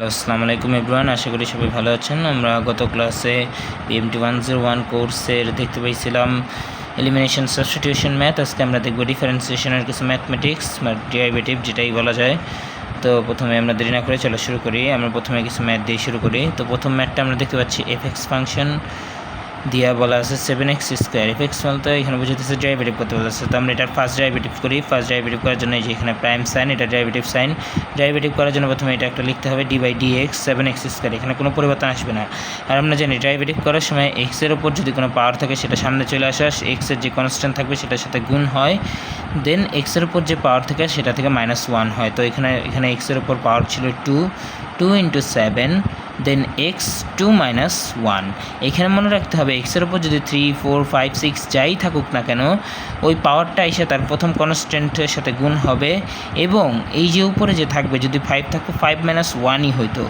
আসসালামু আলাইকুম এভরিওয়ান, আশা করি সবাই ভালো আছেন। আমরা গত ক্লাসে BMT 101 কোর্সের দেখতে পাইছিলাম এলিমিনেশন সাবস্টিটিউশন ম্যাথ। আজকে আমরা দেখব ডিফারেন্সিয়েশনের কিছু ম্যাথমেটিক্স বা ডেরিভেটিভ যেটাই বলা যায়। তো প্রথমে আমরা দেরি না করে চলো শুরু করি। আমরা প্রথমে কিছু ম্যাথ দিয়ে শুরু করি। তো প্রথম ম্যাথটা আমরা দেখতে পাচ্ছি এফএক্স ফাংশন দিয়া বলা আছে 7x স্কোয়ার। এফএক্স বলতে এখানে বুঝাতেছে ডেরিভেটিভ করতে বলেছে। তো আমরা এটার ফার্স্ট ডেরিভেটিভ করি। ফার্স্ট ডেরিভেটিভ করার জন্য এই যে এখানে প্রাইম সাইন, এটা ডেরিভেটিভ সাইন। ডেরিভেটিভ করার জন্য প্রথমে এটা একটা লিখতে হবে d/dx 7x স্কোয়ার। এখানে কোনো পরিবর্তন আসবে না। আর আমরা জানি ডেরিভেটিভ করার সময় এক্সের ওপর যদি কোনো পাওয়ার থাকে সেটা সামনে চলে আসে, এক্সের যে কনস্ট্যান্ট থাকবে সেটার সাথে গুণ হয়, দেন এক্সের উপর যে পাওয়ার থাকে সেটা থেকে -1 হয়। তো এখানে এক্সের উপর পাওয়ার ছিল 2 × 7, দেন x 2 - 1। এখানে মনে রাখতে হবে এক্সের উপর যদি 3, 4, 5, 6 যাই থাকুক না কেন, ওই পাওয়ারটা এসে তার প্রথম কনস্ট্যান্টের সাথে গুণ হবে, এবং এই যে উপরে যে থাকবে যদি 5 থাকতো 5 - 1ই হইতো।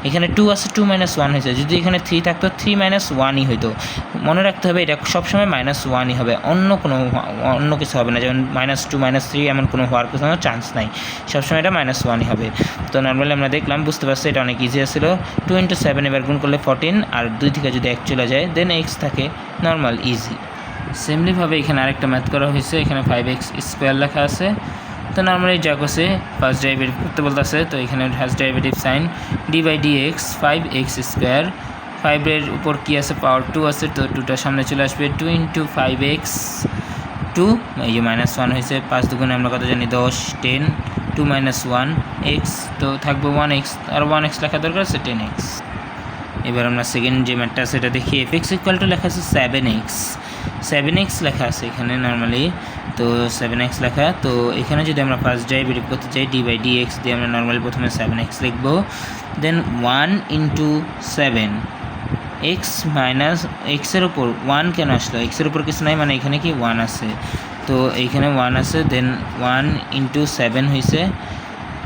এখানে 2 আছে 2 - 1 হয়েছে। যদি এখানে 3 থাকতো 3 - 1ই হইতো। মনে রাখতে হবে এটা সবসময় -1ই হবে, অন্য কিছু হবে না। যেমন -2 -3 এমন কোনো হওয়ার কোনো চান্স নাই, সবসময় এটা -1ই হবে। তো নর্মালি আমরা দেখলাম, বুঝতে পারছি এটা অনেক ইজি ছিল। 2 × 7 এবার গুণ করলে 14, আর 2 থেকে যদি 1 চলে যায় দেন এক্স থাকে, নর্মাল ইজি। সেমলিভাবে এখানে আরেকটা ম্যাথ করা হয়েছে। এখানে 5x স্কোয়ার লেখা আছে। তো নর্মালি যা করছে ফার্স্ট ডেরিভেটিভ করতে বলতেছে। তো এখানে first derivative sign d/dx 5x square. 5-এর উপর কী আছে, পাওয়ার 2 আছে, তো 2টার সামনে চলে আসবে। 2 × 5x 2, এই যে -1 হয়েছে। 5 দুগুণে আমরা কত জানি 10, 10, 2 - 1 x, তো থাকবে 1x, আর 1x লেখা দরকার আছে 10x। এবার আমরা সেকেন্ড যে ম্যাথটা আছে এটা দেখি। fx = লেখা আছে 7x লেখা আছে এখানে নর্মালি। তো 7x লেখা, তো এখানে যদি আমরা ফার্স্ট ডেরিভেটিভ করতে চাই d/dx দিয়ে আমরা নর্মালি প্রথমে 7x লিখব, দেন 1 × 7 এক্সের উপর 1 কেন আসলো, এক্সের উপর কিছু নাই মানে এখানে কি 1 আছে, তো এইখানে 1 আছে, দেন 1 × 7 হয়েছে,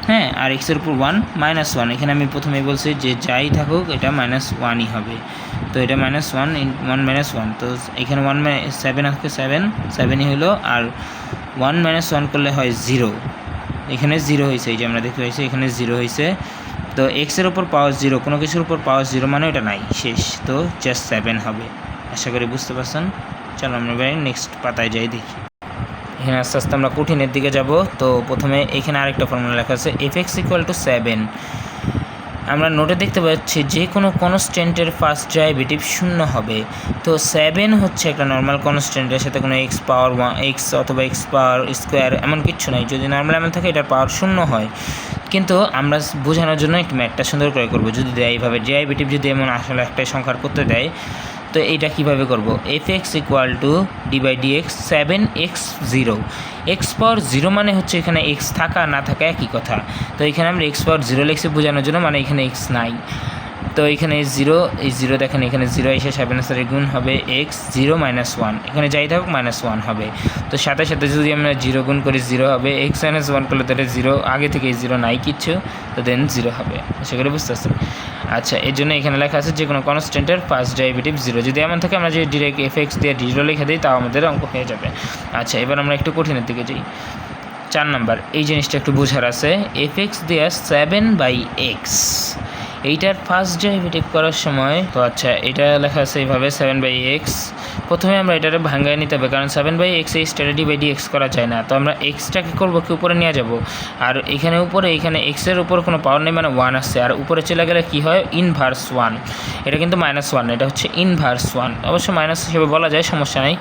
হ্যাঁ, আর এক্সের উপর 1 -1। এখানে আমি প্রথমেই বলছি যে যাই থাকুক এটা -1ই হবে। তো এটা -1 1 -1, তো এখানে 7 আছে, 7ই হলো, আর 1 - 1 করলে হয় 0। এখানে 0 হয়েছে, এই যে আমরা দেখতে পাইছি এখানে 0 হয়েছে। তো এক্সের উপর পাওয়ার 0, কোনো কিছুর উপর পাওয়ার 0 মানে ওটা নাই, শেষ। তো জাস্ট 7 হবে। আশা করি বুঝতে পারছেন। চলো আমরা এবার নেক্সট পাতায় যাই দেখি। এখানে আস্তে আস্তে আমরা কঠিনের দিকে যাব। তো প্রথমে এখানে আরেকটা ফর্মুলা লেখা আছে fx = 7। আমরা নোটে দেখতে পাচ্ছি যে কোনো কনস্ট্যান্টের ফার্স্ট ডেরিভেটিভ 0 হবে। তো 7 হচ্ছে একটা নর্মাল কনস্ট্যান্টের সাথে কোনো x পাওয়ার 1 x অথবা x পাওয়ার স্কোয়ার এমন কিছু নাই। যদি নর্মাল এমন থাকে এটার পাওয়ার 0 হয়। কিন্তু আমরা বোঝানোর জন্য একটু ম্যাথটা সুন্দর করে করবো। যদি দেয় এইভাবে ডেরিভেটিভ যদি এমন আসলে একটাই সংখ্যার করতে দেয়, তো এইটা কীভাবে করব, fx = d/dx 7x 0। x পাওয়ার 0 মানে হচ্ছে এখানে x থাকা না থাকা একই কথা। তো এখানে আমরা x পাওয়ার 0 লিখছি বোঝানোর জন্য, মানে এখানে x নাই। তো এখানে 0, এই 0 দেখেন এখানে 0 এসে 7 সাথে গুণ হবে x 0 - 1, এখানে যাই থাকুক -1 হবে। তো সাথে সাথে যদি আমরা 0 গুণ করি 0 হবে, x - 1 করলে তাহলে 0 আগে থেকে 0 নাই কিচ্ছু, তো দেন 0 হবে। আশা করি বুঝতে পারছেন। আচ্ছা, এর জন্য এখানে লেখা আছে যে কোনো কনস্ট্যান্টের ফার্স্ট ডেরিভেটিভ 0। যদি এমন থাকে আমরা যদি ডিরেক্ট fx দিয়ে 0 লিখে দিই তাও আমাদের অঙ্ক হয়ে যাবে। আচ্ছা, এবার আমরা একটু কঠিনের দিকে যাই। 4 নাম্বার, এই জিনিসটা একটু বোঝার আছে। fx দেওয়া 7/x, এইটার ফার্স্ট ডেরিভেটিভ করার সময়, তো আচ্ছা এটা লেখা আছে এইভাবে 7/x। প্রথমে আমরা এটাকে ভাঙায় নিতে হবে, কারণ 7/x এই স্টারে d/dx করা যায় না। তো আমরা এক্সটাকে করবো কি উপরে নিয়ে যাব, আর এখানে উপরে এখানে এক্সের উপর কোনো পাওয়ার নেই মানে 1 আসছে, আর উপরে চলে গেলে কি হয়, ইনভার্স 1। এটা কিন্তু -1, এটা হচ্ছে ইনভার্স 1। অবশ্য মাইনাস হিসেবে বলা যায়, সমস্যা নেই।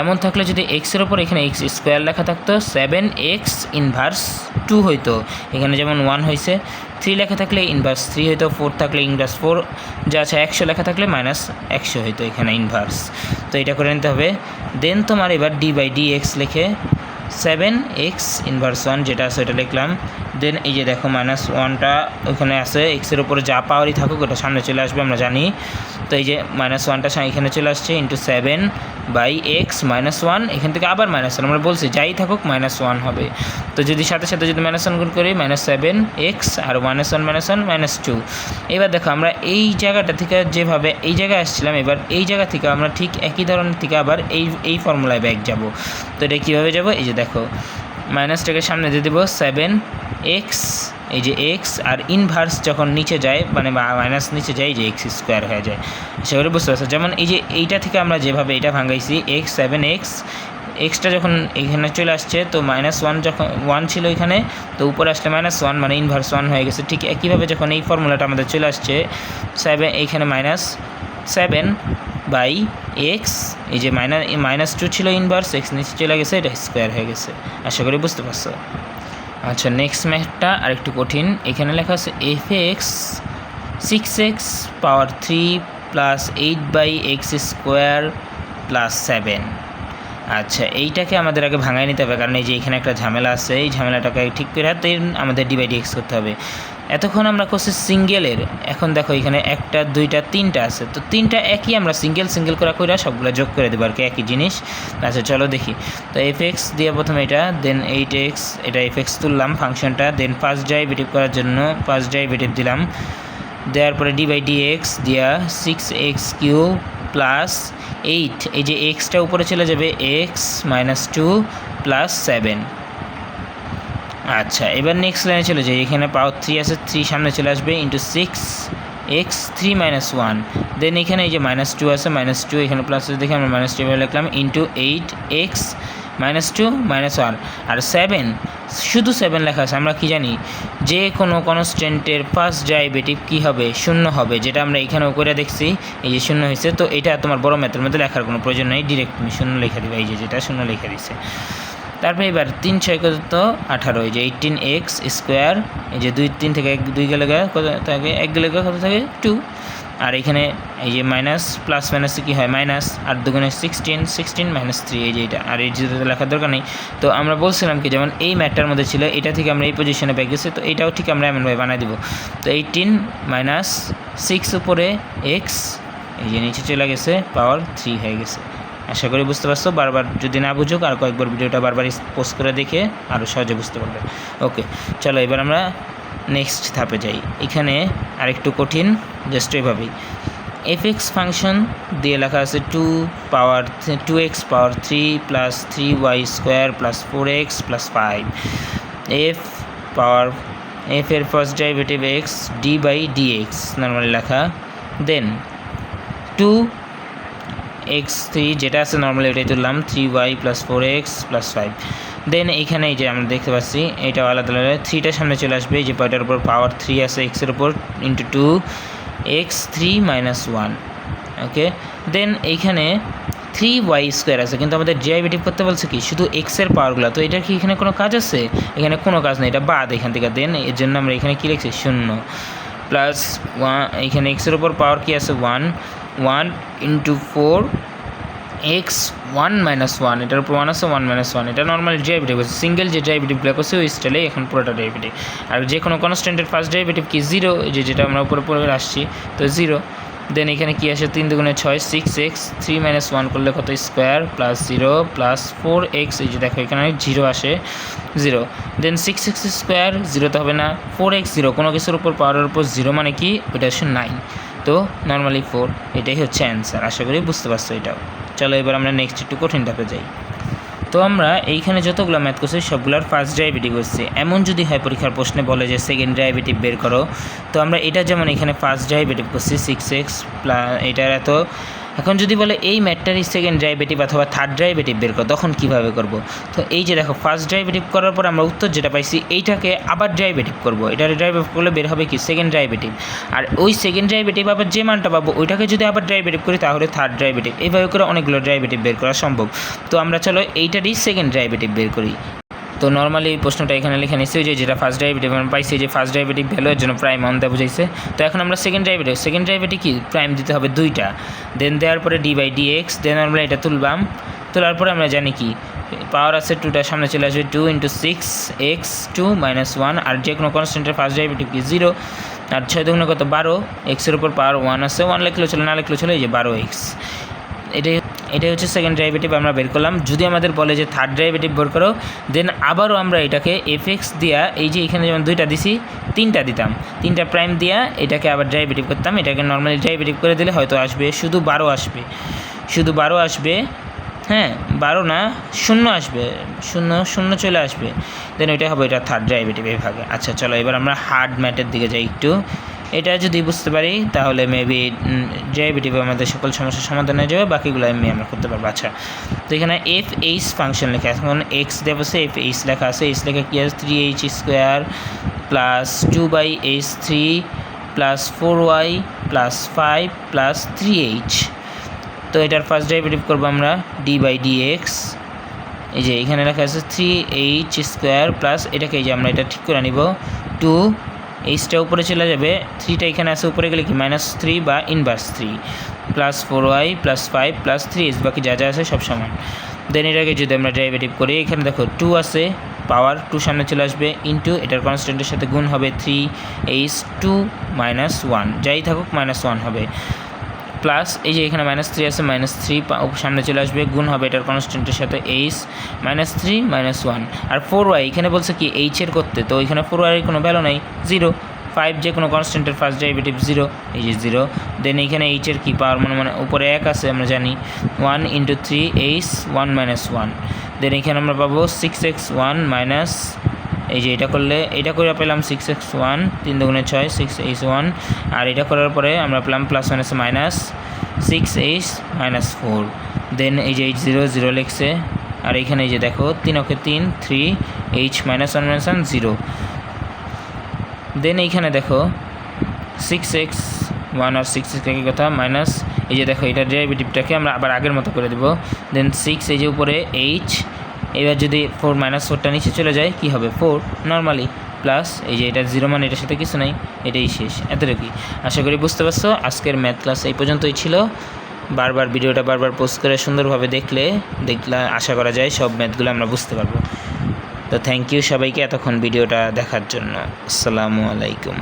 এমন থাকলে যদি এক্সের উপর এখানে x স্কোয়ার লেখা থাকতো, 7x ইনভার্স 2 হইতো। এখানে যেমন 1 হয়েছে। 3 লেখা থাকলে ইনভার্স 3 হইতো, 4 থাকলে ইনভার্স 4, যা আছে 100 লেখা থাকলে -100 হইতো এখানে ইনভার্স। তো এটা করে নিতে হবে। দেন তোমার এবার d/dx লিখে 7x ইনভার্স 1 যেটা আছে ওটা লিখলাম। দেন এই যে দেখো -1টা ওখানে আছে, এক্সের উপরে যা পাওয়ারই থাকুক ওটা সামনে চলে আসবে আমরা জানি। তো এই যে -1টা এখানে চলে আসছে, × 7/x -1, এখান থেকে আবার -1, আমরা বলছি যাই থাকুক -1 হবে। তো যদি সাথে সাথে যদি -1 গুণ করি, -7x আর -1 -2। এবার দেখো আমরা এই জায়গাটা থেকে যেভাবে এই জায়গায় আসছিলাম, এবার এই জায়গা থেকে আমরা ঠিক একই ধরনের থেকে আবার এই ফর্মুলায় ব্যাক যাব। তো এটা কীভাবে যাব, এই যে দেখো মাইনাসটাকে সামনে দিয়ে দেবো, 7x এই যে এক্স আর ইনভার্স যখন নিচে যায় মানে মাইনাস নিচে যায়, এই যে এক্স স্কোয়ার হয়ে যায়। সেগুলো বুঝতে পারছো? যেমন এই যে এইটা থেকে আমরা যেভাবে এটা ভাঙাইছি এক্স 7x, এক্সটা যখন এখানে চলে আসছে তো -1 যখন 1 ছিল এখানে, তো উপরে আসলে -1 মানে ইনভার্স 1 হয়ে গেছে। ঠিক একইভাবে যখন এই ফর্মুলাটা আমাদের চলে আসছে 7 এইখানে -7/x, এই যে -2 ছিল ইনভার্স, এক্স নিচে চলে গেছে, এটা স্কোয়ার হয়ে গেছে। আশা করি বুঝতে পারছো। আচ্ছা নেক্সট ম্যাথটা আরেকটু কঠিন। এখানে লেখা আছে fx 6x পাওয়ার 3 প্লাস 8/x² প্লাস 7। আচ্ছা এইটাকে আমাদের আগে ভাঙাই নিতে হবে, কারণ এই যে এখানে একটা ঝামেলা আছে, এই ঝামেলাটাকে ঠিক করে হাতে আমাদের d/dx করতে হবে। এতক্ষণ আমরা করছি সিঙ্গেলের, এখন দেখো এখানে 1টা 2টা 3টা আছে, তো 3টা একই, আমরা সিঙ্গেল করে সবগুলো যোগ করে দেবো আর কি, একই জিনিস। আচ্ছা চলো দেখি। তো fx দিয়ে প্রথমে এটা, দেন 8x, এটা fx তুললাম ফাংশনটা, দেন ফার্স্ট ডেরিভেটিভ করার জন্য ফার্স্ট ডেরিভেটিভ দিলাম, দেওয়ার পরে d/dx দিয়া 6x³ প্লাস 8, এই যে এক্সটা উপরে চলে যাবে x -2 প্লাস 7। আচ্ছা এবার নেক্সট লাইনে চলে যাই, এখানে পাওয়ার 3 আছে, 3 সামনে চলে আসবে ইন্টু 6x 3 - 1, দেন এখানে এই যে -2 আছে, -2 এখানে প্লাস আছে দেখে আমরা -2 লিখলাম ইন্টু 8x -2 -1 আর 7, শুধু 7 লেখা আছে। আমরা কি জানি যে কোনো কনস্ট্যান্টের ফার্স্ট ডেরিভেটিভ কী হবে, শূন্য হবে, যেটা আমরা এখানেও করে দেখছি, এই যে শূন্য হয়েছে। তো এটা তোমার বড় ম্যাথের মধ্যে লেখার কোনো প্রয়োজন নেই, ডিরেক্ট তুমি শূন্য লিখে দিবে, এই যে যেটা শূন্য লিখে দিচ্ছে। তারপরে এবার 3 × 6 কত 18, এই যে 18x², এই যে 2 থেকে 2 গেলে কত থাকে, 1 গেলে কত থাকে 2, আর এখানে এই যে মাইনাস প্লাস মাইনাসে কী হয় মাইনাস, আর 2 × 16 16 - 3, এই যে এটা, আর এই যে লেখার দরকার নেই। তো আমরা বলছিলাম কি, যেমন এই ম্যাথটার মধ্যে ছিল, এটা থেকে আমরা এই পজিশনে পেয়ে গেছি, তো এটাও ঠিক আমরা এমনভাবে বানিয়ে দেবো। তো 18 - 6 উপরে x, এই যে নিচে চলে গেছে পাওয়ার 3 হয়ে গেছে। আশা করি বুঝতে পারছো। বারবার যদি না বুঝো আর কয়েকবার ভিডিওটা বারবার পোস্ট করে দেখে আরও সহজে বুঝতে পারবে। ওকে চলো এবার আমরা নেক্সট ধাপে যাই। এখানে আরেকটু কঠিন, জাস্ট এভাবেই fx ফাংশন দিয়ে লেখা আছে 2x পাওয়ার 3 plus 3y² plus 4x plus 5, f এর first derivative x d/dx normally লেখা, দেন 2x3 যেটা আছে নর্মালি এটাই তুললাম, 3y প্লাস 4x প্লাস 5, দেন এইখানে এই যে আমরা দেখতে পাচ্ছি এটা আলাদা আলাদা, 3টা সামনে চলে আসবে, এই যে পয়েন্টের উপর পাওয়ার 3 আছে এক্সের উপর ইন্টু 2x3 - 1, ওকে। দেন এইখানে 3y² আছে, কিন্তু আমাদের ডেরিভেটিভ করতে বলছে কি শুধু এক্সের পাওয়ারগুলো, তো এটা কি এখানে কোনো কাজ আছে? এখানে কোনো কাজ নেই, এটা বাদ এখান থেকে। দেন এর জন্য আমরা এখানে কী লিখছি 0 প্লাস 1, এখানে এক্সের উপর পাওয়ার কি আছে 1 ইন্টু 4x 1 - 1, এটার উপর 1 আছে 1 - 1, এটা নর্মাল ডেরিভেটিভ আছে, সিঙ্গেল যে ডেরিভেটিভগুলো করছে ওই স্টাইলে এখন পুরোটা ডেরিভেটিভ। আর যে কোনো কনস্ট্যান্টের ফার্স্ট ডেরিভেটিভ কি 0, যেটা আমরা উপরে আসছি, তো 0। দেন এখানে কি আসে 3 × 2 = 6, 6x 3 - 1 করলে কত স্কোয়ার প্লাস 0 প্লাস 4x, এই যে দেখো এখানে 0 আসে 0, দেন 6x² 0 তো হবে না, 4x 0, কোনো কিছুর উপর পাওয়ারের উপর 0 মানে কি ওইটা আসে 9, তো নর্মালি 4, এটাই হচ্ছে অ্যান্সার। আশা করি বুঝতে পারছো এটাও। চলো এবার আমরা নেক্সট একটু কঠিন ধাপে যাই। তো আমরা এইখানে যতগুলো ম্যাথ করছি সবগুলোর ফার্স্ট ডেরিভেটিভ করছি। এমন যদি হয় পরীক্ষার প্রশ্নে বলে যে সেকেন্ড ডেরিভেটিভ বের করো, তো আমরা এটা যেমন এখানে ফার্স্ট ডেরিভেটিভ করছি 6x প্লাস এটার এত, এখন যদি বলে এই ম্যাথটারই সেকেন্ড ডেরিভেটিভ অথবা থার্ড ডেরিভেটিভ বের করো, তখন কীভাবে করব? তো এই যে দেখো ফার্স্ট ডেরিভেটিভ করার পর আমরা উত্তর যেটা পাইছি এইটাকে আবার ডেরিভেটিভ করব, এটার ডেরিভেটিভ করলে বের হবে কি সেকেন্ড ডেরিভেটিভ, আর ওই সেকেন্ড ডেরিভেটিভ আবার যে মানটা পাবো ওইটাকে যদি আবার ডেরিভেটিভ করি তাহলে থার্ড ডেরিভেটিভ, এইভাবে করে অনেকগুলো ডেরিভেটিভ বের করা সম্ভব। তো আমরা চলো এইটারই সেকেন্ড ডেরিভেটিভ বের করি। তো নর্মালি এই প্রশ্নটা এখানে লিখে নিচ্ছি, যেটা ফার্স্ট ডেরিভেটিভ আমরা পাইছি, যে ফার্স্ট ডেরিভেটিভ ভ্যালু এর জন্য প্রাইম অন দেওয়া বুঝাইছে। তো এখন আমরা সেকেন্ড ডেরিভেটিভ কি প্রাইম দিতে হবে 2টা, দেন দেওয়ার পরে d/dx, দেন আমরা এটা তুলবাম, তোলার পরে আমরা জানি কি পাওয়ার আছে 2টা সামনে চলে আসবে 2 × 6x 2 - 1, আর যে কোনো কনস্ট্যান্টের ফার্স্ট ডেরিভেটিভ কি 0, আর 6 2 কত 12, এক্সের উপর পাওয়ার 1 আছে, 1 লিখলেও চলে না লিখলেও চলে, এই যে 12x, এটাই হচ্ছে সেকেন্ড ডেরিভেটিভ আমরা বের করলাম। যদি আমাদের বলে যে থার্ড ডেরিভেটিভ বের করো, দেন আবারও আমরা এটাকে fx দিয়া, এই যে এখানে যেমন 2টা দিছি 3টা দিতাম, 3টা প্রাইম দিয়া এটাকে আবার ডেরিভেটিভ করতাম, এটাকে নর্মালি ডেরিভেটিভ করে দিলে হয়তো আসবে শুধু 12 আসবে, হ্যাঁ 12 না 0 আসবে, 0 চলে আসবে, দেন ওইটা হবে এটা থার্ড ডেরিভেটিভ এই ভাগে। আচ্ছা চলো এবার আমরা হার্ড ম্যাথের দিকে যাই একটু। এটা যদি বুঝতে পারি তাহলে মেবি ডেরিভেটিভ আমাদের সকল সমস্যার সমাধান হয়ে যাবে, বাকিগুলো আমরা করতে পারবো। আচ্ছা তো এখানে এফ এইচ ফাংশন লেখা আছে, এখন এক্স দেওয়া আছে, এফ এইচ লেখা আছে, এইচ লেখা কি আছে 3h square plus 2/h3 plus 4y plus 5 plus 3h। তো এটার ফার্স্ট ডেরিভেটিভ করবো আমরা d/dx, এই যে এখানে লেখা আছে 3h স্কোয়ার প্লাস এটাকে এই যে আমরা এটা ঠিক করে নিব 2, এইচটা উপরে চলে যাবে, 3টা এখানে আছে উপরে গেলে কি -3 বা inverse 3 plus 4y plus 5 plus 3h, বাকি যা যা আছে সব সমান। দেন এটাকে যদি আমরা ডেরিভেটিভ করি, এখানে দেখো 2 আছে, পাওয়ার 2 সামনে চলে আসবে, ইন্টু এটার কনস্ট্যান্টের সাথে গুণ হবে 3h2 -1, যাই থাকুক -1 হবে, প্লাস এই যে এখানে -3 আছে, -3 সামনে চলে আসবে, গুণ হবে এটার কনস্ট্যান্টের সাথে h -3 -1, আর 4y এখানে বলছে কি h এর করতে, তো এখানে 4y এর কোনো ভ্যালু নাই, 0, 5 যে কোনো কনস্ট্যান্টের ফার্স্ট ডেরিভেটিভ 0, এই যে 0, দেন এইখানে h এর কি পাওয়ার মানে উপরে 1 আছে আমরা জানি, 1 × 3h 1 - 1, দেন এখানে আমরা পাবো 6x1 মাইনাস, এই যে এটা করলে এটা করে পেলাম 6x1, 3 × 6 6h1, আর এটা করার পরে আমরা পেলাম প্লাস মাইনাস মাইনাস 6h - 4, দেন এই যে h 0 0 লিখছে, আর এইখানে এই যে দেখো 3 × 3 3h - 1 - 1 0, দেন এইখানে দেখো 6x1 আর 6x একই কথা মাইনাস, এই যে দেখো এটা ডেরিভেটিভটাকে আমরা আবার আগের মতো করে দেবো, দেন 6 এই যে উপরে h, এবার যদি 4 - 4টা নিচে চলে যায় কি হবে 4 নর্মালি, প্লাস এই যে এটা 0 মানে এটার সাথে কিছু নাই, এটাই শেষ, এতটুকুই। আশা করি বুঝতে পারছো। আজকের ম্যাথ ক্লাস এই পর্যন্তই ছিল। বারবার ভিডিওটা পোস্ট করে সুন্দরভাবে দেখলে আশা করা যায় সব ম্যাথগুলো আমরা বুঝতে পারবো। তো থ্যাংক ইউ সবাইকে এতক্ষণ ভিডিওটা দেখার জন্য। আসসালামু আলাইকুম।